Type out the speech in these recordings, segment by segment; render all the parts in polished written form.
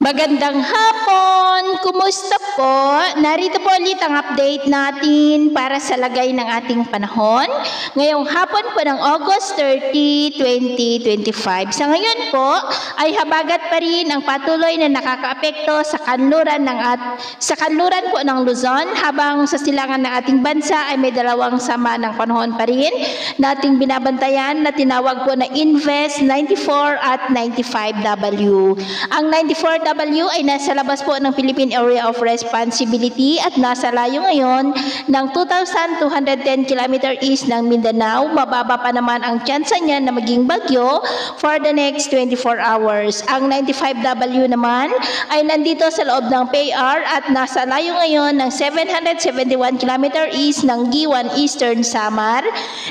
Magandang hapon! Kumusta po? Narito po ulit ang update natin para sa lagay ng ating panahon. Ngayong hapon po ng August 30, 2025. Sa ngayon po ay habagat pa rin ang patuloy na nakakaapekto sa kanluran po ng Luzon, habang sa silangan ng ating bansa ay may dalawang sama ng panahon pa rin nating binabantayan na tinawag po na Invest 94 at 95W. Ang 94W ay nasa labas po ng Philippine Area of Responsibility at nasa layo ngayon ng 2,210 km east ng Mindanao. Mababa pa naman ang tsansa niya na maging bagyo for the next 24 hours. Ang 95W naman ay nandito sa loob ng PAR at nasa layo ngayon ng 771 km east ng Giwan, Eastern Samar,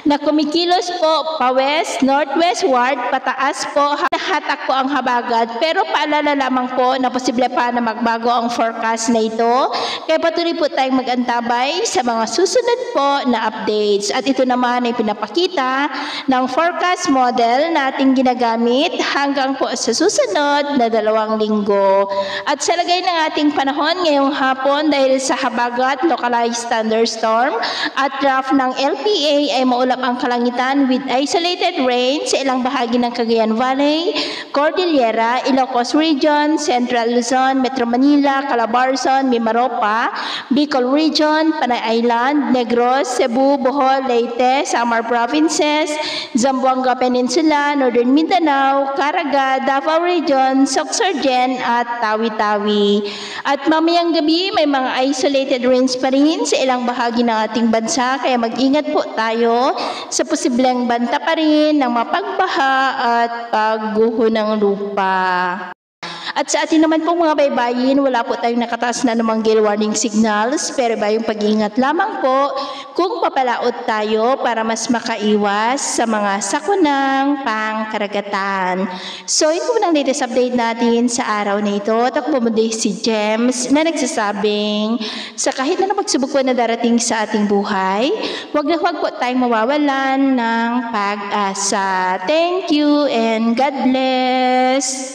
na kumikilos po pa-west, northwestward, pataas po, hatak po ang habagat, pero paalala lamang po na posible pa na magbago ang forecast na ito. Kaya patuloy po tayong mag-antabay sa mga susunod po na updates. At ito naman ay pinapakita ng forecast model na ating ginagamit hanggang po sa susunod na 2 linggo. At sa lagay ng ating panahon ngayong hapon, dahil sa habagat, localized thunderstorm at trough ng LPA ay maulap ang kalangitan with isolated rain sa ilang bahagi ng Cagayan Valley, Cordillera, Ilocos Region, Central Luzon, Metro Manila, Calabarzon, Mimaropa, Bicol Region, Panay Island, Negros, Cebu, Bohol, Leyte, Samar Provinces, Zamboanga Peninsula, Northern Mindanao, Caraga, Davao Region, Sorsogon at Tawi-Tawi. At mamayang gabi may mga isolated rains pa rin sa ilang bahagi ng ating bansa, kaya mag-ingat po tayo sa posibleng banta pa rin ng mapagbaha at pagguho ng lupa. At sa atin naman pong mga baybayin, wala po tayong nakataas na namang gale warning signals, pero bayong pag-iingat lamang po kung papalaot tayo para mas makaiwas sa mga sakunang pangkaragatan. So, ito po ng latest update natin sa araw na ito. Takbo mo din si James na nagsasabing sa kahit na pagsubok po na darating sa ating buhay, huwag po tayong mawawalan ng pag-asa. Thank you and God bless!